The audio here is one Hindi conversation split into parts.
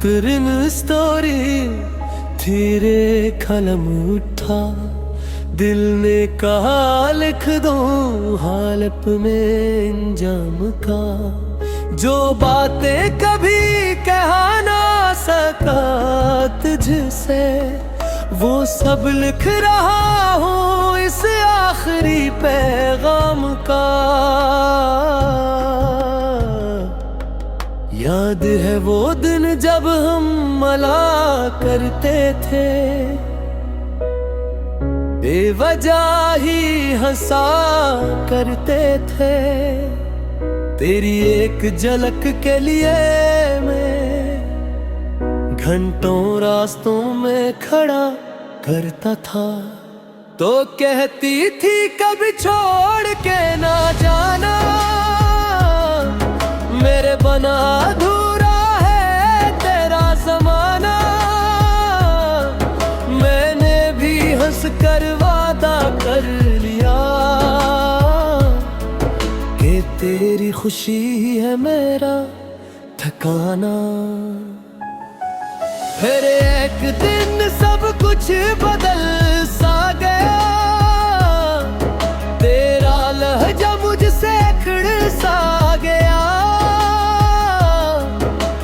प्रेम स्टोरी धीरे कलम उठा, दिल ने कहा लिख दो हालत में इंजाम का। जो बातें कभी कह ना सका तुझसे, वो सब लिख रहा हूँ इस आखिरी पैगाम का। याद है वो दिन जब हम मला करते थे, बेवजह ही हंसा करते थे। तेरी एक झलक के लिए मैं घंटों रास्तों में खड़ा करता था। तो कहती थी कभी छोड़ के ना जाना, मेरे बना अधूरा है तेरा ज़माना। मैंने भी हंस कर वादा कर लिया कि तेरी खुशी है मेरा ठिकाना। फिर एक दिन सब कुछ बदल सा गया, तेरा लहजा मुझसे खिड़ सा गया।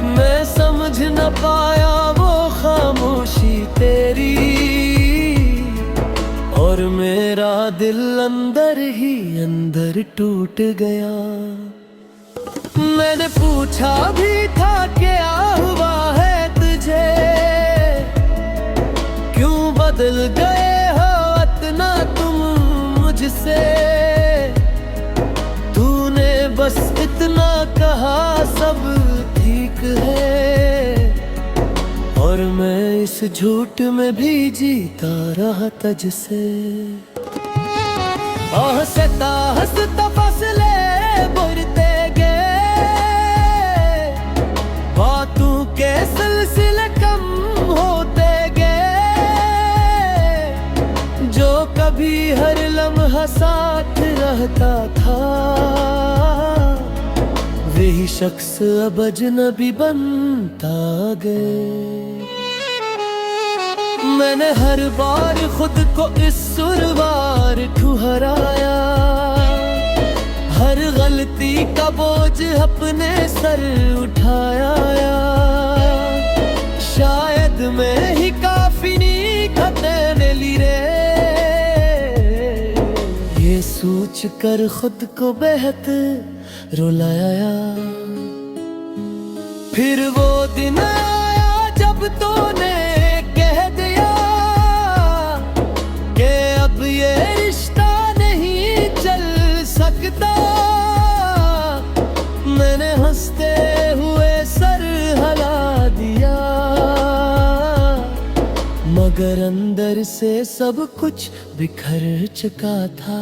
मैं समझ न पाया वो खामोशी तेरी, और मेरा दिल अंदर ही अंदर टूट गया। मैंने पूछा भी था क्या हुआ है तुझे, क्यों बदल गए हो इतना तुम मुझसे। तूने बस इतना कहा सब ठीक है, और मैं इस झूठ में भी जीता रहा तुझसे। हंसता हंसता फसले बुरते गए, बातों के सिलसिले कम होते गए। जो कभी हर लम्हा साथ रहता था, वही शख्स अब अजनबी बनता गए। मैंने हर बार खुद को इस सुरवार ठुहराया, हर गलती का बोझ अपने सर उठाया। शायद मैं ही काफी नहीं खतने ली रे, ये सोच कर खुद को बेहद रुलाया। फिर वो दिन आया जब तूने कह दिया कि अब ये रिश्ता नहीं चल सकता। मैंने हंसते हुए सर हिला दिया, मगर अंदर से सब कुछ बिखर चुका था।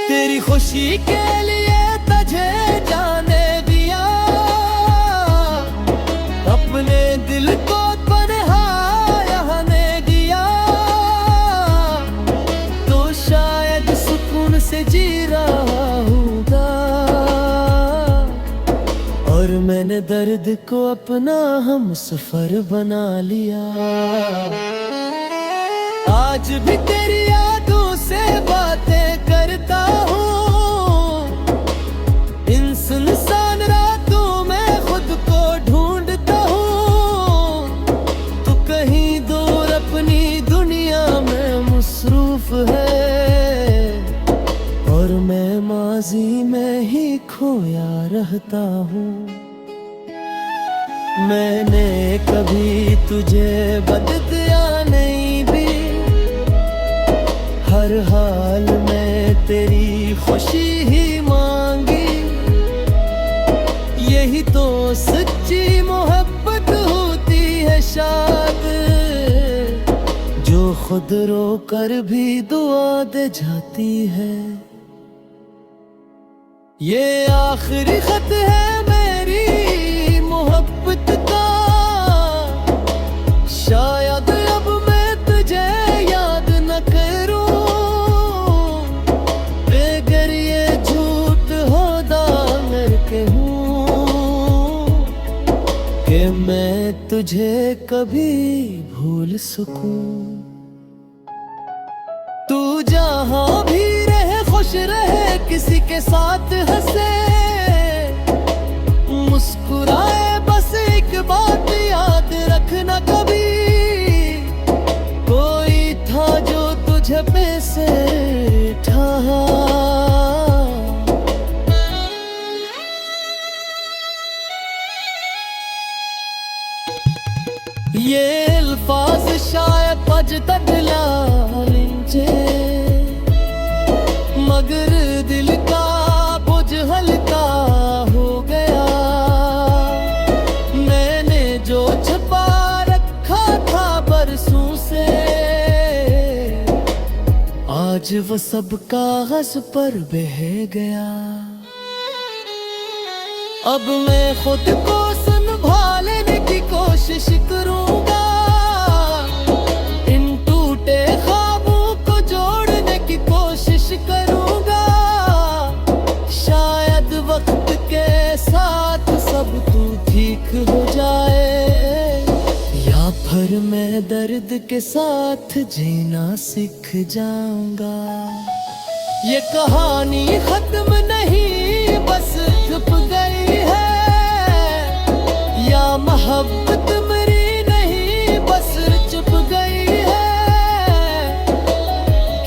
तेरी खुशी के लिए तुझे जाने दिया, अपने दिल को तन्हाने दिया। तो शायद सुकून से जी रहा हूँगा, और मैंने दर्द को अपना हम सफर बना लिया। आज भी तेरी यादों से बातें करता हूँ, इन सुनसान रातों में खुद को ढूंढता हूँ। तू कहीं दूर अपनी दुनिया में मसरूफ है, और मैं माजी में ही खोया रहता हूँ। मैंने कभी तुझे बददिया नहीं भी, हर हाल में तेरी खुशी ही मांगी। यही तो सच्ची मोहब्बत होती है शायद, जो खुद रो कर भी दुआ दे जाती है। ये आखिरी खत है मेरी मोहब्बत का, शायद अब मैं तुझे याद न करूं। अगर ये झूठ हो दामर के हूँ, कि मैं तुझे कभी भूल सकूं। तू जहां भी रहे खुश रहे, किसी के साथ हंसे मुस्कुराए, बस एक बात याद रखना, कभी कोई था जो तुझे पे से ढहा। ये अल्फाज शायद पज तडला लिंचे, मगर दिल का बोझ हल्का हो गया। मैंने जो छुपा रखा था बरसों से, आज वो सब कागज पर बह गया। अब मैं खुद को संभालने की कोशिश करूंगा, इन टूटे ख्वाबों को जोड़ने की कोशिश करूंगा। शायद वक्त के साथ सब तू ठीक हो जाए, या फिर मैं दर्द के साथ जीना सीख जाऊंगा। ये कहानी खत्म नहीं, बस छुप गई है, या मोहब्बत मरी नहीं, बस चुप गई है।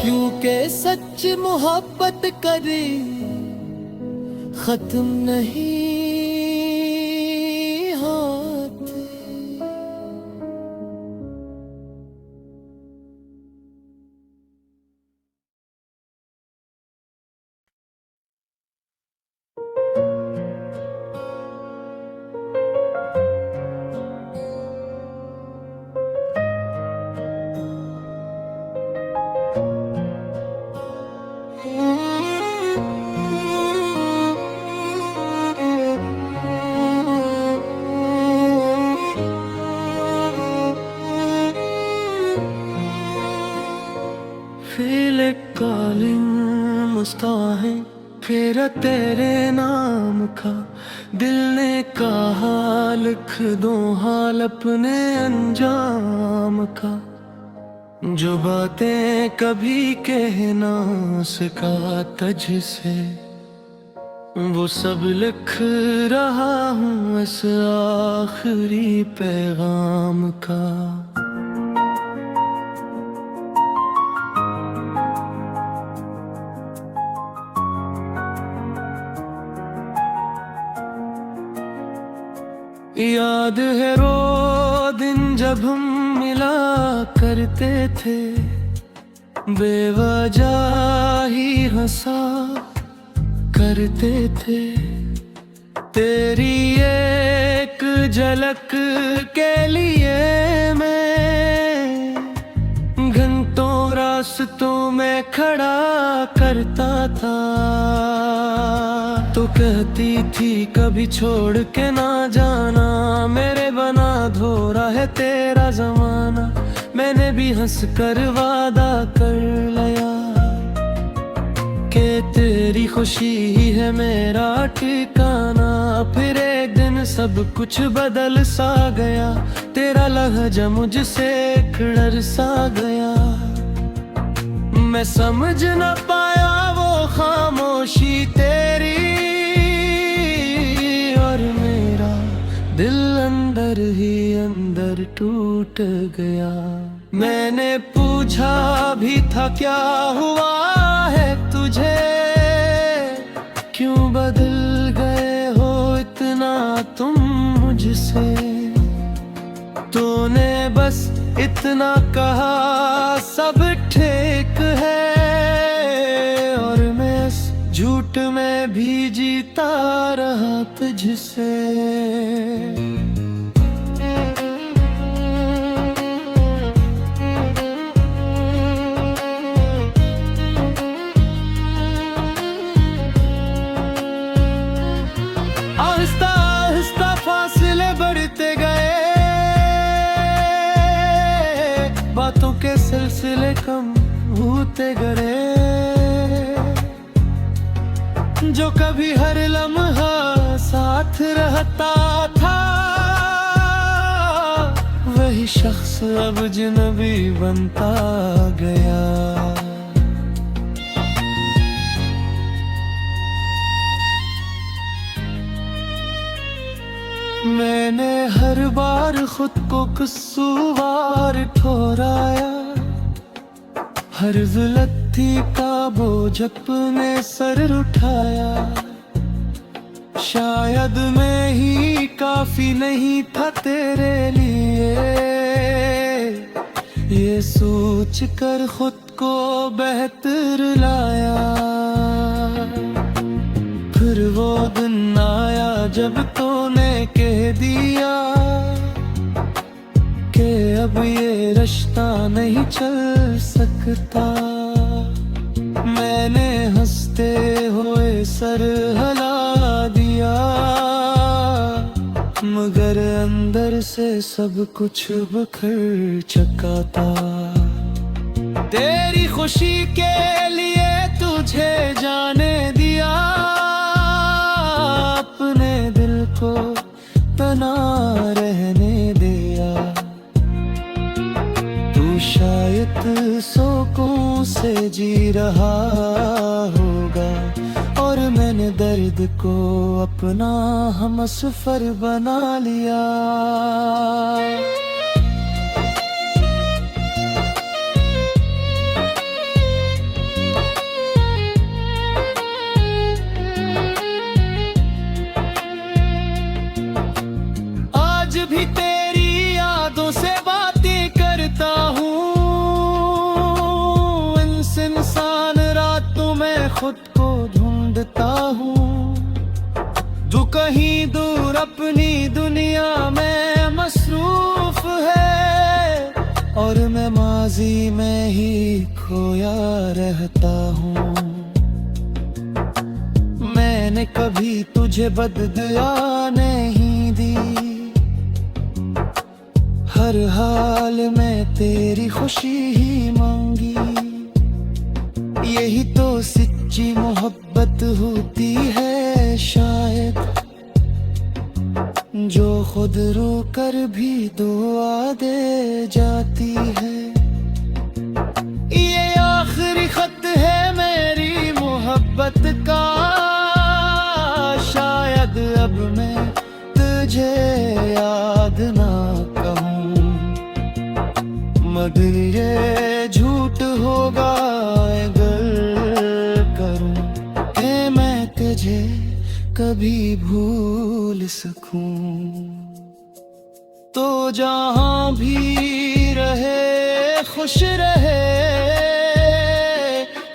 क्योंकि सच मोहब्बत कभी खत्म नहीं होती। फील कॉलिंग मुस्ताहिन फिर तेरे नाम का, दिल ने कहा लिख दो हाल अपने अंजाम का। जो बातें कभी कहना सका तुझसे, वो सब लिख रहा हूँ इस आखिरी पैगाम का। याद है वो दिन जब हम मिला करते थे, बेवजह ही हंसा करते थे। तेरी एक झलक के लिए मैं घंटों रास्तों में खड़ा करता था। तो कहती थी कभी छोड़ के ना जाना, मेरे बना धोरा है तेरा जमाना। मैंने भी हंस कर वादा कर लिया कि तेरी खुशी ही है मेरा ठिकाना। फिर एक दिन सब कुछ बदल सा गया, तेरा लहजा मुझसे खिड़र सा गया। मैं समझ न पाया वो खामोशी तेरी, और मेरा दिल अंदर ही अंदर टूट गया। मैंने पूछा भी था क्या हुआ है तुझे, क्यों बदल गए हो इतना तुम मुझसे। तूने बस इतना कहा सब ठीक है, और मैं इस झूठ में भी जीता रहा तुझसे। आहिस्ता आहिस्ता फासले बढ़ते गए, बातों के सिलसिले कम होते गए। जो कभी हर लम्हा साथ रहता था, शख्स अब अजनबी बनता गया। मैंने हर बार खुद को कसूरवार ठहराया, हर गलती का बोझ अपने सर उठाया। शायद मैं ही काफी नहीं था तेरे लिए, ये सोच कर खुद को बेहतर लाया। फिर वो दिन आया जब तूने कह दिया कि अब ये रिश्ता नहीं चल सकता। मैंने हंसते हुए सर हिला दिया, मगर अंदर से सब कुछ बिखर चुका था। तेरी खुशी के लिए तुझे जाने दिया, अपने दिल को तना रहने दिया। तू शायद सुकून से जी रहा होगा, और मैंने दर्द को अपना हमसफर बना लिया। आज भी तेरी यादों से बातें करता हूँ, इंसान रातों में खुद को ढूंढता हूँ। जो कहीं दूर अपनी दुनिया में मसरूफ है, और मैं माजी में ही खोया रहता हूँ। मैंने कभी तुझे बददुआ नहीं दी, हर हाल में तेरी खुशी ही मांगी। यही तो सच्ची मोहब्बत होती है शायद, जो खुद रो कर भी दुआ दे जाती है। ये आखिरी खत है मेरी मोहब्बत का, शायद अब मैं तुझे याद ना कहूँ, मगर ये झूठ होगा अगर करूँ कि मैं तुझे कभी भूल सकूं। तो जहां भी रहे खुश रहे,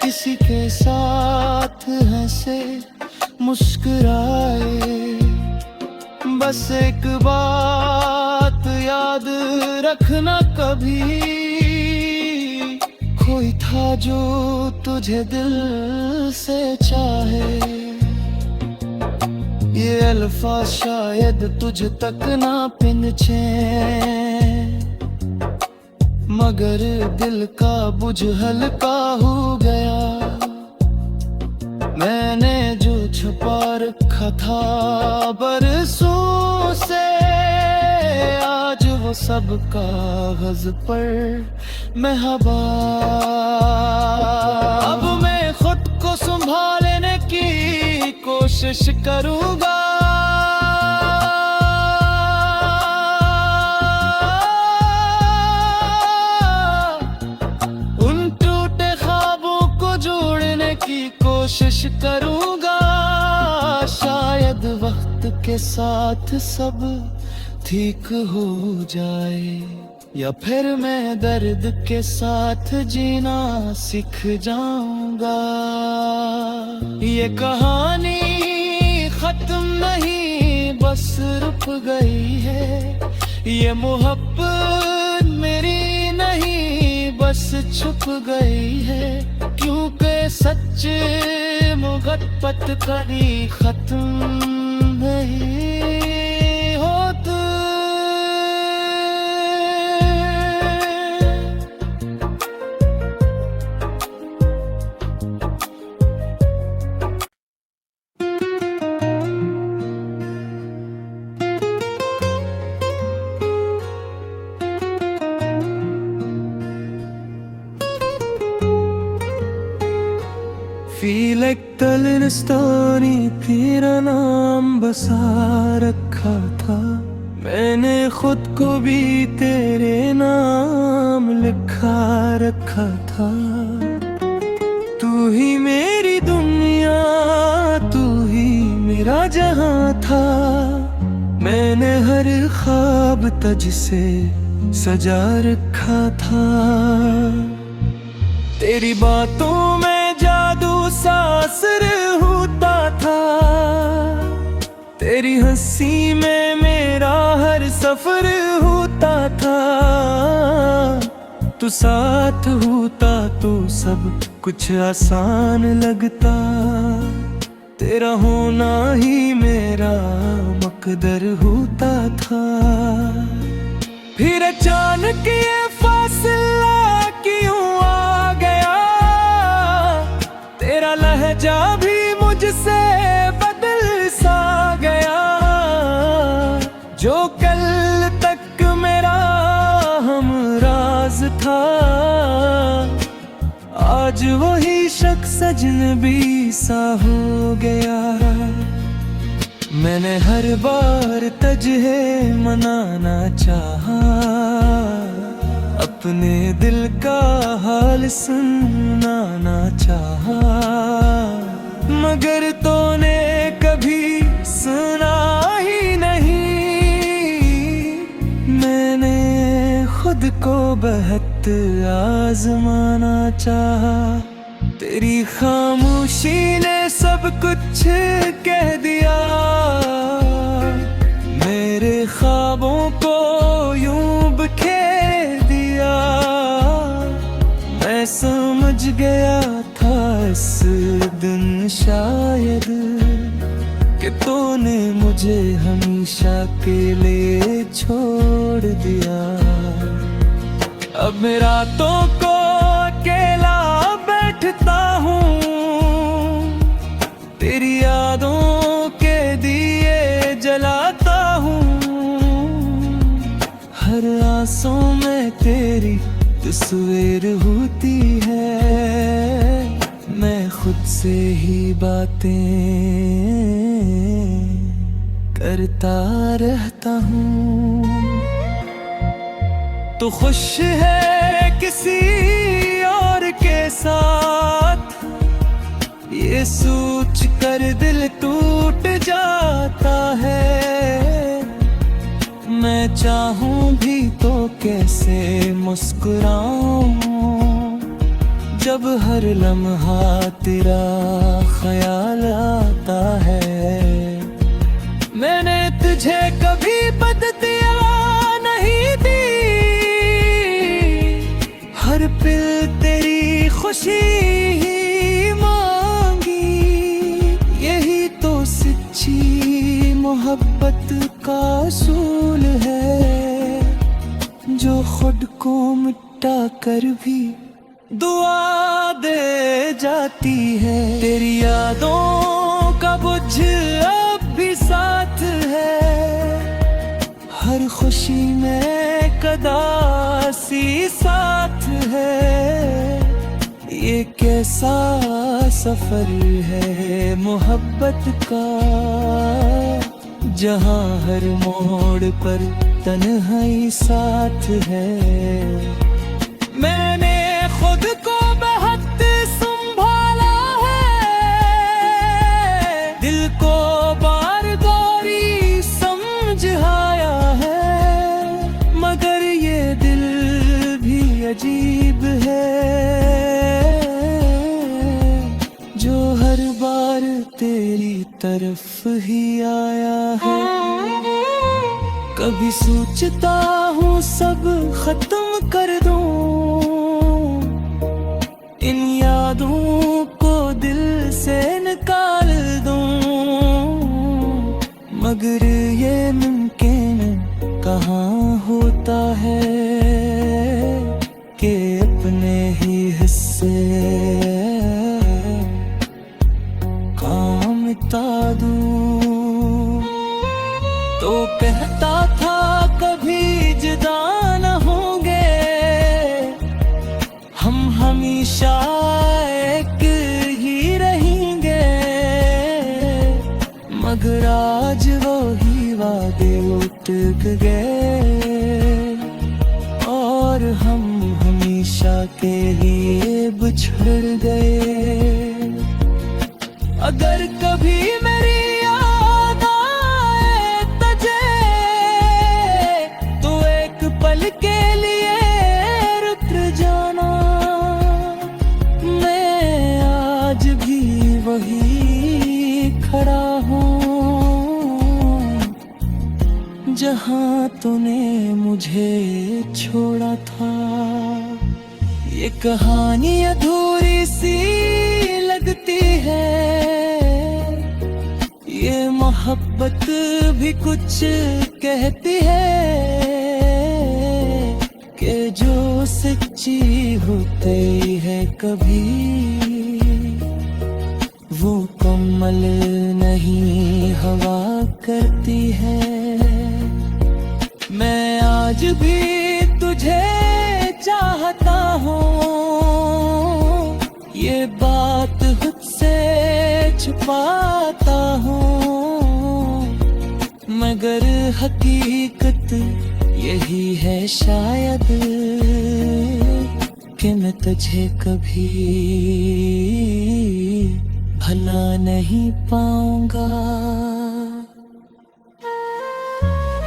किसी के साथ हंसे मुस्कुराए। बस एक बात याद रखना, कभी कोई था जो तुझे दिल से चाहे। ये अल्फाज शायद तुझ तक ना पहुंचे, मगर दिल का बुझ हल्का हो गया। मैंने जो छुपा रखा था बरसों से, आज वो सब कागज पर महबा। अब मैं खुद को संभालने की कोशिश करूंगा, उन टूटे ख्वाबों को जोड़ने की कोशिश करूंगा। शायद वक्त के साथ सब ठीक हो जाए, या फिर मैं दर्द के साथ जीना सीख जाऊंगा। ये कहानी खत्म नहीं, बस रुक गई है। ये मोहब्बत मेरी नहीं, बस छुप गई है। क्योंकि सच्चे मोहब्बत कभी खत्म नहीं होती। मैकटलन स्टोरी तेरा नाम बसा रखा था, मैंने खुद को भी तेरे नाम लिखा रखा था। तू ही मेरी दुनिया, तू ही मेरा जहां था, मैंने हर ख्वाब तुझसे सजा रखा था। तेरी बातों में जादू सा असर होता था, तेरी हंसी में मेरा हर सफर होता था। तू साथ होता तो सब कुछ आसान लगता, तेरा होना ही मेरा मकदर होता था। फिर अचानक ये फासला क्यों आ गया, तेरा लहजा भी मुझसे बदल सा गया। जो कल तक मेरा हमराज था, आज वही शख्स अजनबी सा हो गया। मैंने हर बार तुझे मनाना चाहा, अपने दिल का हाल सुनाना चाहा, मगर तूने कभी सुना ही नहीं। मैंने खुद को बहुत आजमाना चाहा, तेरी खामोशी ने सब कुछ कह दिया। मेरे ख्वाबों को यूं बिखेर दिया, मैं समझ गया था इस दिन शायद कि तूने मुझे हमेशा के लिए छोड़ दिया। अब मैं रातों को अकेला बैठता हूँ, तेरी यादों के दिए जलाता हूँ। हर आंसू में तेरी तस्वीर होती है, मैं खुद से ही बातें करता रहता हूँ। तो खुश है किसी और के साथ, ये सोच कर दिल टूट जाता है। मैं चाहूं भी तो कैसे मुस्कुराऊं, जब हर लम्हा तेरा ख्याल आता है। मैंने तुझे कभी बददिया नहीं दी, हर पल तेरी खुशी ही मांगी। यही तो सच्ची मोहब्बत का असूल है, जो खुद को मिटा कर भी दुआ दे जाती है। तेरी यादों का बुझ अब भी साथ है, हर खुशी में कदासी साथ है। ये कैसा सफर है मोहब्बत का, जहाँ हर मोड़ पर तन्हाई साथ है। मैंने खुद को बहुत संभाला है, दिल को बार बारी समझाया है, मगर ये दिल भी अजीब है, जो हर बार तेरी तरफ ही आया है। कभी सोचता हूँ सब खत्म कर दूं, इन यादों को दिल से निकाल दूं, मगर ये मुमकिन कहाँ होता है कि अपने ही हिस्से काम मिटा दूं। तो कहता था कभी जुदा न होंगे, हम हमेशा एक ही रहेंगे। गए और हम हमेशा के लिए बिछड़ गए। अगर कभी मेरी याद आए तुझे तो एक पल के लिए रुक जाना। मैं आज भी वही खड़ा हूँ जहाँ तूने मुझे छोड़ा था। ये कहानी अधूरी सी लगती है, ये मोहब्बत भी कुछ कहती है कि जो सच्ची होती है कभी वो कमल नहीं हवा करती है। मैं आज भी तुझे चाहता हूँ, ये बात खुद से छुपाता हूँ, मगर हकीकत यही है शायद कि मैं तुझे कभी भुला नहीं पाऊंगा।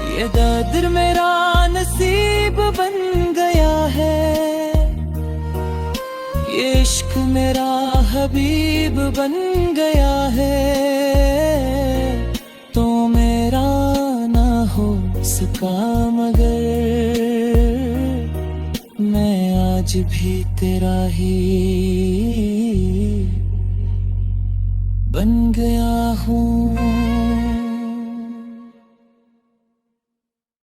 ये दर्द मेरा नसीब बन गया है, ये इश्क मेरा हबीब बन गया है। तो मेरा ना हो सका मगर मैं आज भी तेरा ही बन गया हूँ।